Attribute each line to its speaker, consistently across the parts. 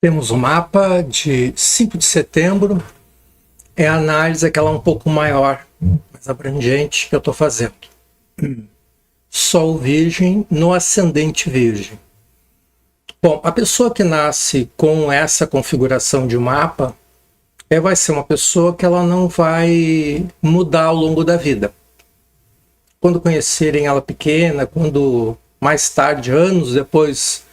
Speaker 1: Temos o mapa de 5 de setembro, é a análise aquela um pouco maior, mais abrangente que eu estou fazendo. Sol Virgem no ascendente Virgem. Bom, a pessoa que nasce com essa configuração de mapa vai ser uma pessoa que ela não vai mudar ao longo da vida. Quando conhecerem ela pequena, quando mais tarde, anos depois,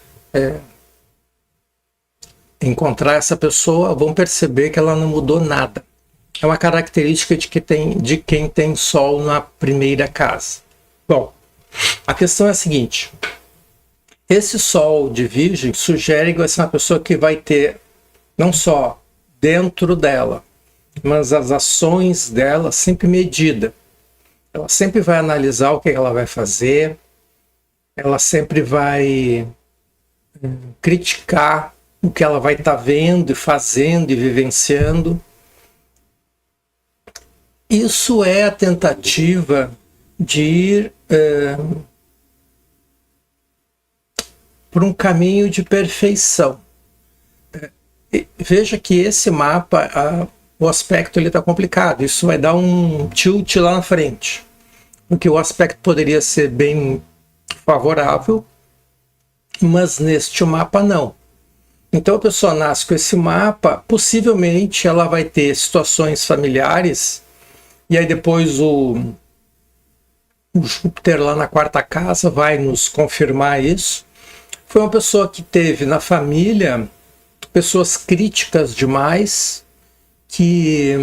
Speaker 1: encontrar essa pessoa, vão perceber que ela não mudou nada. É uma característica de quem tem Sol na primeira casa. Bom, a questão é a seguinte: esse Sol de Virgem sugere que vai ser uma pessoa que vai ter, não só dentro dela, mas as ações dela sempre medida. Ela sempre vai analisar o que ela vai fazer, ela sempre vai criticar o que ela vai estar vendo, fazendo e vivenciando. Isso é a tentativa de ir por um caminho de perfeição. Veja que esse mapa, o aspecto está complicado. Isso vai dar um tilt lá na frente. Porque o aspecto poderia ser bem favorável, mas neste mapa não. Então a pessoa nasce com esse mapa, possivelmente ela vai ter situações familiares, e aí depois o Júpiter lá na quarta casa vai nos confirmar isso. Foi uma pessoa que teve na família pessoas críticas demais, que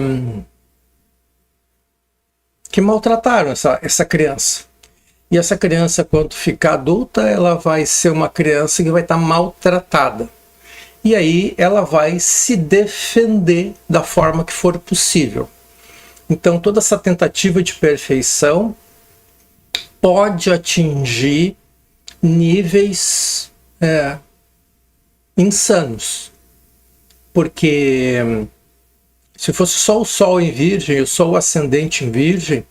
Speaker 1: maltrataram essa criança. E essa criança, quando ficar adulta, ela vai ser uma criança que vai estar maltratada. E aí ela vai se defender da forma que for possível. Então toda essa tentativa de perfeição pode atingir níveis insanos. Porque se fosse só o Sol em Virgem, ou só o ascendente em Virgem,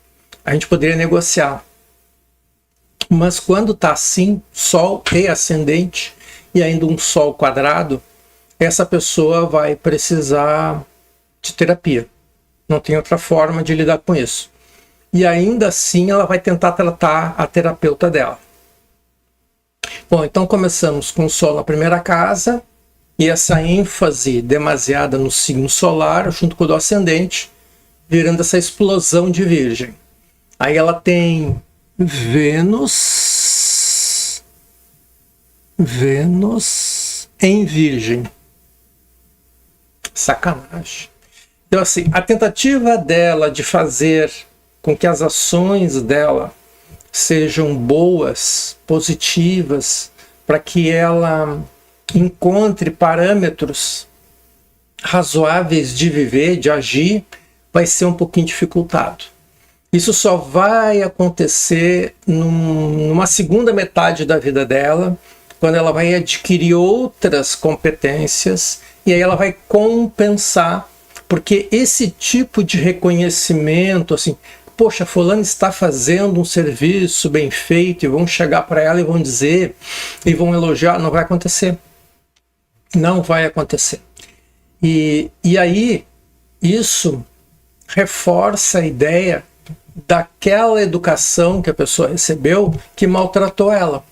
Speaker 1: a gente poderia negociar. Mas quando está assim, Sol e ascendente, e ainda um Sol quadrado, essa pessoa vai precisar de terapia. Não tem outra forma de lidar com isso. E ainda assim ela vai tentar tratar a terapeuta dela. Bom, então começamos com o Sol na primeira casa, e essa ênfase demasiada no signo solar, junto com o do ascendente, virando essa explosão de Virgem. Aí ela tem Vênus em Virgem. Sacanagem. Então assim, a tentativa dela de fazer com que as ações dela sejam boas, positivas, para que ela encontre parâmetros razoáveis de viver, de agir, vai ser um pouquinho dificultado. Isso só vai acontecer numa segunda metade da vida dela, quando ela vai adquirir outras competências, e aí ela vai compensar, porque esse tipo de reconhecimento, assim, poxa, fulano está fazendo um serviço bem feito, e vão chegar para ela e vão dizer, e vão elogiar, não vai acontecer. Não vai acontecer. E aí, isso reforça a ideia daquela educação que a pessoa recebeu que maltratou ela.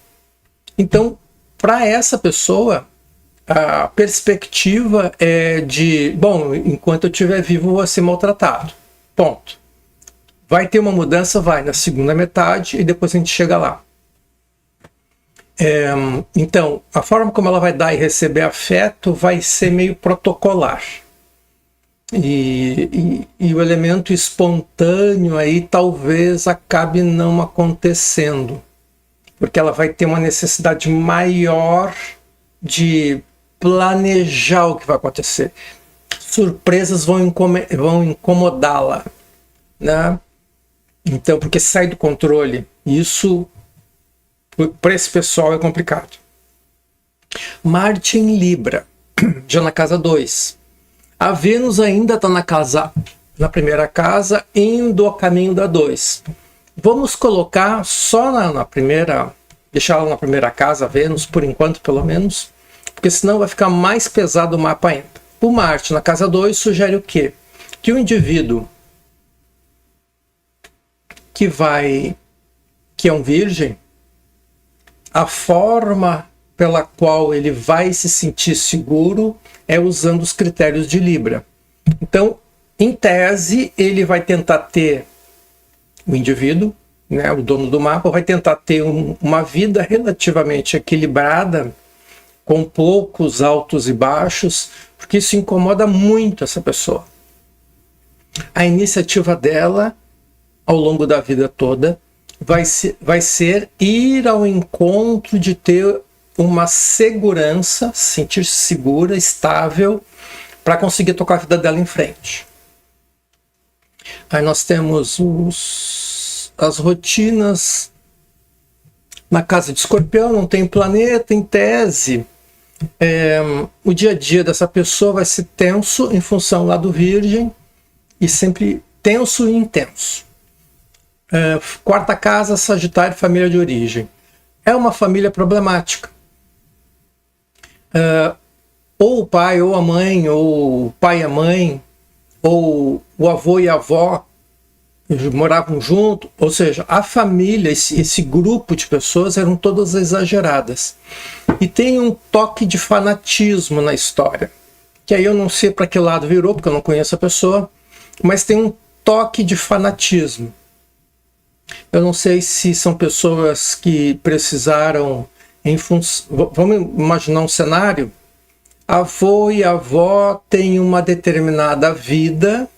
Speaker 1: Então, para essa pessoa, a perspectiva é de, bom, enquanto eu estiver vivo, vou ser maltratado. Ponto. Vai ter uma mudança? Vai, na segunda metade, e depois a gente chega lá. Então, a forma como ela vai dar e receber afeto vai ser meio protocolar. E o elemento espontâneo aí talvez acabe não acontecendo, porque ela vai ter uma necessidade maior de planejar o que vai acontecer. Surpresas vão incomodá-la, né? Então, porque sai do controle. Isso, para esse pessoal, é complicado. Marte em Libra, já na casa 2. A Vênus ainda está na primeira casa, indo ao caminho da 2. Vamos colocar só na primeira, deixar ela na primeira casa, a Vênus, por enquanto, pelo menos, porque senão vai ficar mais pesado o mapa ainda. O Marte, na casa 2, sugere o quê? Que o indivíduo que é um virgem, a forma pela qual ele vai se sentir seguro é usando os critérios de Libra. Então, em tese, ele vai tentar ter, o indivíduo, né, o dono do mapa, vai tentar ter uma vida relativamente equilibrada, com poucos altos e baixos, porque isso incomoda muito essa pessoa. A iniciativa dela, ao longo da vida toda, vai ser ir ao encontro de ter uma segurança, sentir-se segura, estável, para conseguir tocar a vida dela em frente. Aí nós temos as rotinas na casa de Escorpião, não tem planeta, em tese. O dia a dia dessa pessoa vai ser tenso em função lá do Virgem, e sempre tenso e intenso. Quarta casa, Sagitário, família de origem. É uma família problemática. Ou o pai ou a mãe, ou o pai e a mãe, ou o avô e a avó moravam junto, ou seja, a família, esse grupo de pessoas eram todas exageradas. E tem um toque de fanatismo na história, que aí eu não sei para que lado virou, porque eu não conheço a pessoa, mas tem um toque de fanatismo. Eu não sei se são pessoas que precisaram, vamos imaginar um cenário, avô e avó têm uma determinada vida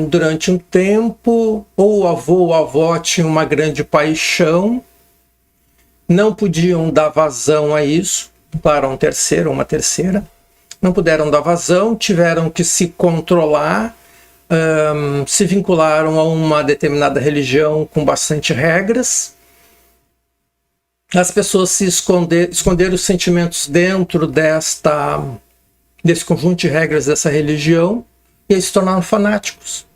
Speaker 1: durante um tempo, ou o avô ou a avó tinham uma grande paixão, não podiam dar vazão a isso, para um terceiro ou uma terceira, não puderam dar vazão, tiveram que se controlar, se vincularam a uma determinada religião com bastante regras. As pessoas se esconderam os sentimentos dentro desse conjunto de regras dessa religião e aí se tornaram fanáticos.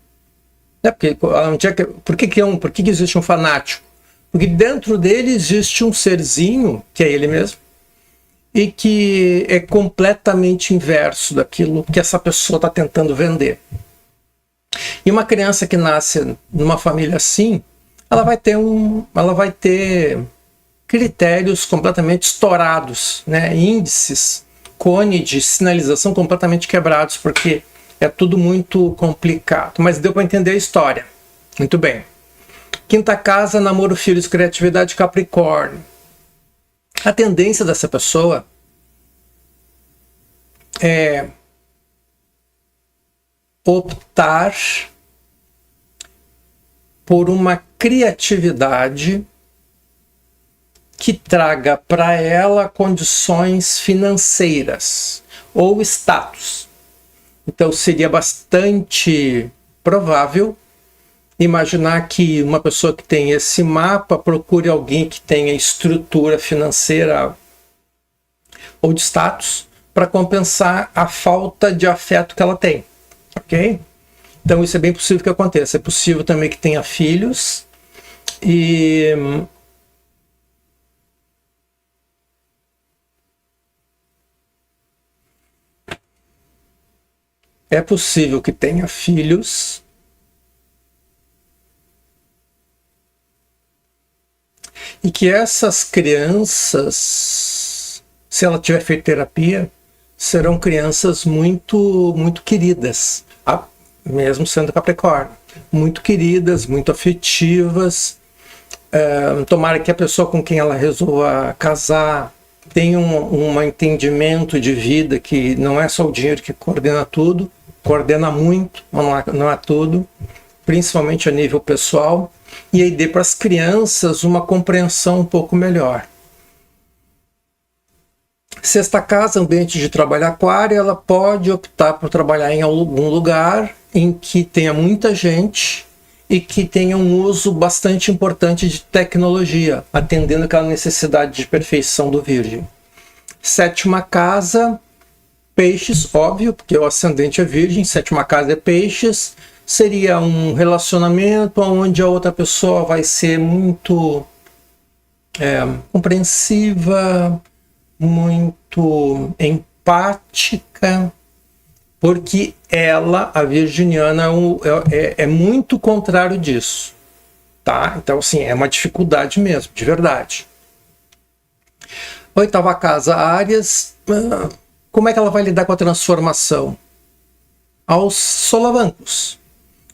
Speaker 1: Por que existe um fanático? Porque dentro dele existe um serzinho, que é ele mesmo, e que é completamente inverso daquilo que essa pessoa está tentando vender. E uma criança que nasce numa família assim, ela vai ter critérios completamente estourados, né? Índices, cone de sinalização completamente quebrados, porque é tudo muito complicado. Mas deu para entender a história. Muito bem. Quinta casa, namoro, filhos, criatividade, Capricórnio. A tendência dessa pessoa é optar por uma criatividade que traga para ela condições financeiras ou status. Então seria bastante provável imaginar que uma pessoa que tem esse mapa procure alguém que tenha estrutura financeira ou de status para compensar a falta de afeto que ela tem. Ok? Então isso é bem possível que aconteça. É possível também que tenha filhos e é possível que tenha filhos e que essas crianças, se ela tiver feito terapia, serão crianças muito, muito queridas, mesmo sendo Capricórnio. Muito queridas, muito afetivas. Tomara que a pessoa com quem ela resolva casar tenha um entendimento de vida que não é só o dinheiro que coordena tudo, coordena muito, mas não é tudo, principalmente a nível pessoal, e aí dê para as crianças uma compreensão um pouco melhor. Sexta casa, ambiente de trabalho aquário, ela pode optar por trabalhar em algum lugar em que tenha muita gente e que tenha um uso bastante importante de tecnologia, atendendo aquela necessidade de perfeição do Virgem. Sétima casa, peixes, óbvio, porque o ascendente é Virgem, sétima casa é peixes, seria um relacionamento onde a outra pessoa vai ser muito compreensiva, muito empática, porque ela, a virginiana, é muito contrário disso, tá? Então, assim, é uma dificuldade mesmo, de verdade. Oitava casa, Áries, como é que ela vai lidar com a transformação? Aos solavancos.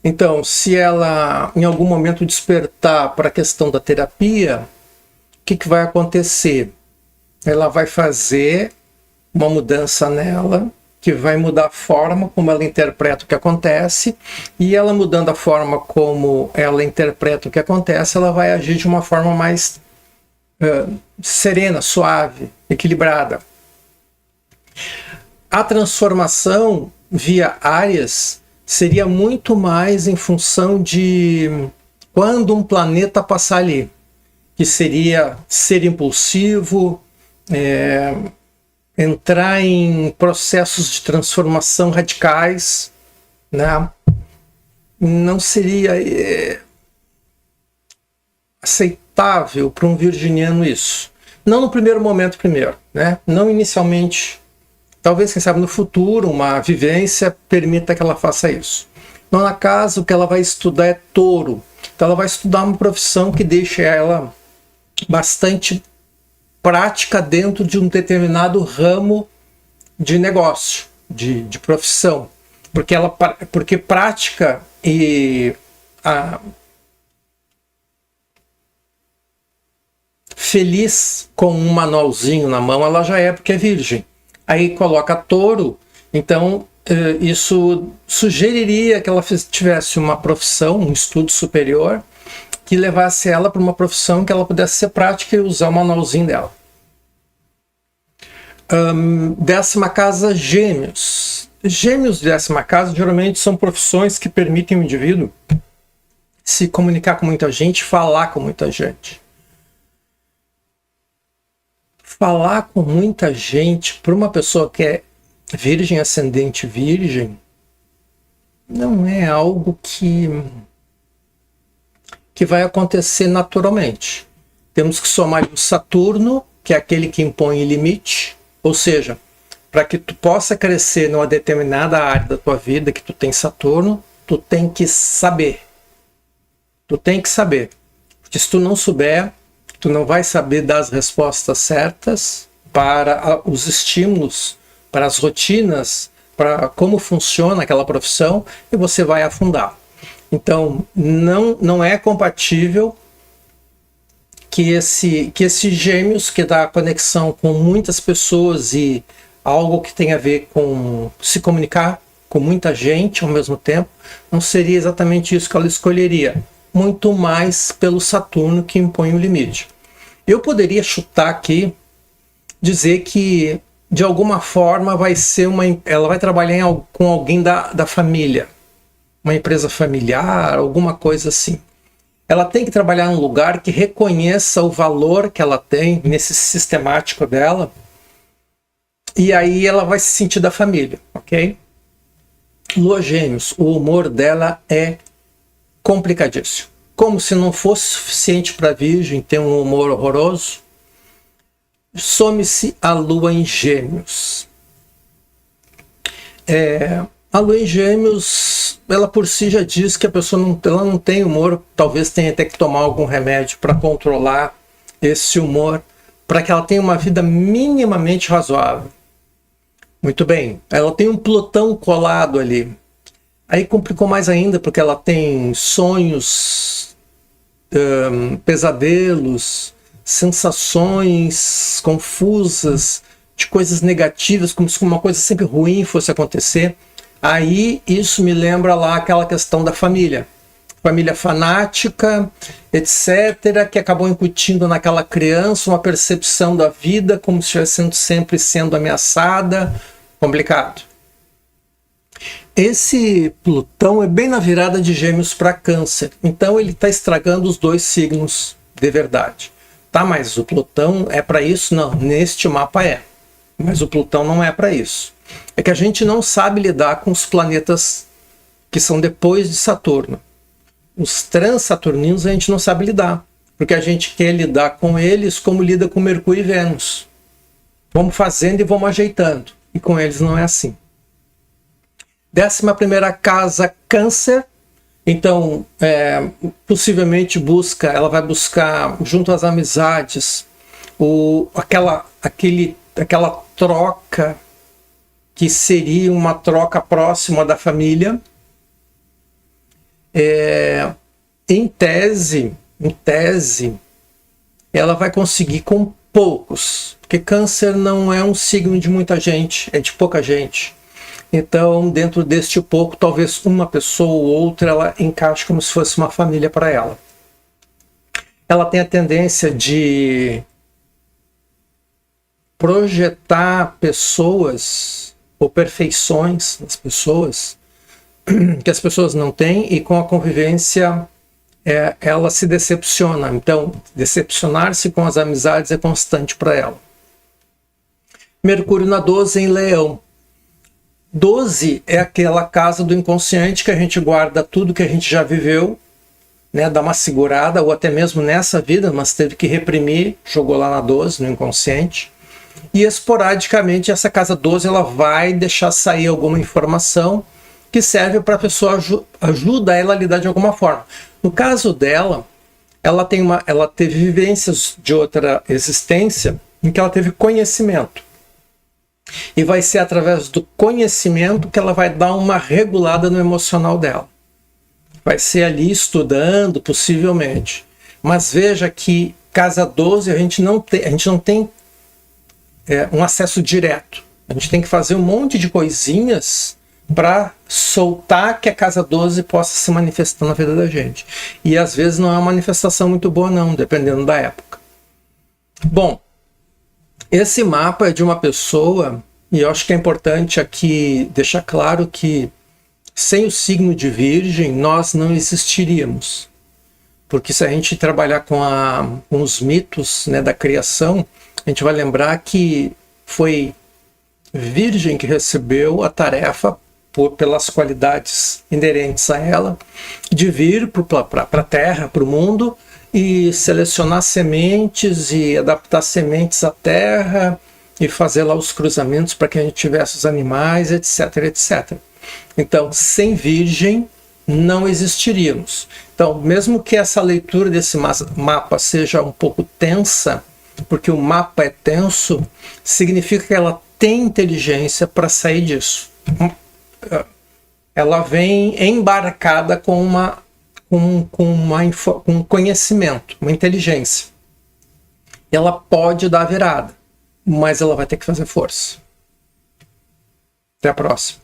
Speaker 1: Então, se ela em algum momento despertar para a questão da terapia, o que vai acontecer? Ela vai fazer uma mudança nela, que vai mudar a forma como ela interpreta o que acontece, e ela mudando a forma como ela interpreta o que acontece, ela vai agir de uma forma mais serena, suave, equilibrada. A transformação via Áries seria muito mais em função de quando um planeta passar ali, que seria ser impulsivo, entrar em processos de transformação radicais, né? Não seria aceitável para um virginiano isso. Não no primeiro momento né? Não inicialmente. Talvez, quem sabe, no futuro, uma vivência permita que ela faça isso. Nona casa, o que ela vai estudar é touro. Então ela vai estudar uma profissão que deixe ela bastante prática dentro de um determinado ramo de negócio, de profissão. Porque prática e feliz com um manualzinho na mão, ela já é, porque é virgem. Aí coloca touro, então isso sugeriria que ela tivesse uma profissão, um estudo superior, que levasse ela para uma profissão que ela pudesse ser prática e usar o manualzinho dela. 10ª casa, Gêmeos. Gêmeos, 10ª casa, geralmente são profissões que permitem o indivíduo se comunicar com muita gente, falar com muita gente. Falar com muita gente para uma pessoa que é virgem, ascendente virgem, não é algo que vai acontecer naturalmente. Temos que somar o Saturno, que é aquele que impõe limite, ou seja, para que tu possa crescer numa determinada área da tua vida que tu tem Saturno, tu tem que saber. Tu tem que saber. Porque se tu não souber, tu não vai saber dar as respostas certas para os estímulos, para as rotinas, para como funciona aquela profissão, e você vai afundar. Então, não é compatível que esse Gêmeos, que dá conexão com muitas pessoas e algo que tem a ver com se comunicar com muita gente ao mesmo tempo, não seria exatamente isso que ela escolheria. Muito mais pelo Saturno, que impõe o limite. Eu poderia chutar aqui, dizer que de alguma forma ela vai trabalhar com alguém da família, uma empresa familiar, alguma coisa assim. Ela tem que trabalhar num lugar que reconheça o valor que ela tem nesse sistemático dela, e aí ela vai se sentir da família, ok? Lua Gêmeos, o humor dela é complicadíssimo. Como se não fosse suficiente para a Virgem ter um humor horroroso, some-se a Lua em Gêmeos. A Lua em Gêmeos, ela por si já diz que a pessoa ela não tem humor, talvez tenha até que tomar algum remédio para controlar esse humor, para que ela tenha uma vida minimamente razoável. Muito bem, ela tem um Plutão colado ali. Aí complicou mais ainda, porque ela tem sonhos, pesadelos, sensações confusas, de coisas negativas, como se uma coisa sempre ruim fosse acontecer. Aí isso me lembra lá aquela questão da família. Família fanática, etc., que acabou incutindo naquela criança uma percepção da vida como se estivesse sempre sendo ameaçada. Complicado. Esse Plutão é bem na virada de Gêmeos para Câncer, então ele está estragando os dois signos de verdade. Tá, mas o Plutão é para isso? Não, neste mapa é. Mas o Plutão não é para isso. É que a gente não sabe lidar com os planetas que são depois de Saturno. Os transsaturninos a gente não sabe lidar, porque a gente quer lidar com eles como lida com Mercúrio e Vênus. Vamos fazendo e vamos ajeitando. E com eles não é assim. 11ª casa, Câncer. Então, possivelmente ela vai buscar, junto às amizades, aquela troca que seria uma troca próxima da família. Em tese, ela vai conseguir com poucos, porque Câncer não é um signo de muita gente, é de pouca gente. Então, dentro deste pouco, talvez uma pessoa ou outra ela encaixe como se fosse uma família para ela. Ela tem a tendência de projetar pessoas ou perfeições nas pessoas que as pessoas não têm, e com a convivência ela se decepciona. Então, decepcionar-se com as amizades é constante para ela. Mercúrio na 12 em Leão. 12 é aquela casa do inconsciente que a gente guarda tudo que a gente já viveu, né, dá uma segurada, ou até mesmo nessa vida, mas teve que reprimir, jogou lá na 12, no inconsciente. E esporadicamente essa casa 12 ela vai deixar sair alguma informação que serve para a pessoa, ajuda ela a lidar de alguma forma. No caso dela, ela teve vivências de outra existência em que ela teve conhecimento. E vai ser através do conhecimento que ela vai dar uma regulada no emocional dela. Vai ser ali estudando, possivelmente. Mas veja que casa 12 a gente não tem um acesso direto. A gente tem que fazer um monte de coisinhas para soltar que a casa 12 possa se manifestar na vida da gente. E às vezes não é uma manifestação muito boa não, dependendo da época. Bom, esse mapa é de uma pessoa, e eu acho que é importante aqui deixar claro que sem o signo de Virgem nós não existiríamos. Porque se a gente trabalhar com os mitos, né, da criação, a gente vai lembrar que foi Virgem que recebeu a tarefa, pelas qualidades inerentes a ela, de vir para a Terra, para o mundo, e selecionar sementes e adaptar sementes à terra e fazer lá os cruzamentos para que a gente tivesse os animais, etc, etc. Então, sem Virgem, não existiríamos. Então, mesmo que essa leitura desse mapa seja um pouco tensa, porque o mapa é tenso, significa que ela tem inteligência para sair disso. Ela vem embarcada com um conhecimento, uma inteligência. Ela pode dar a virada, mas ela vai ter que fazer força. Até a próxima.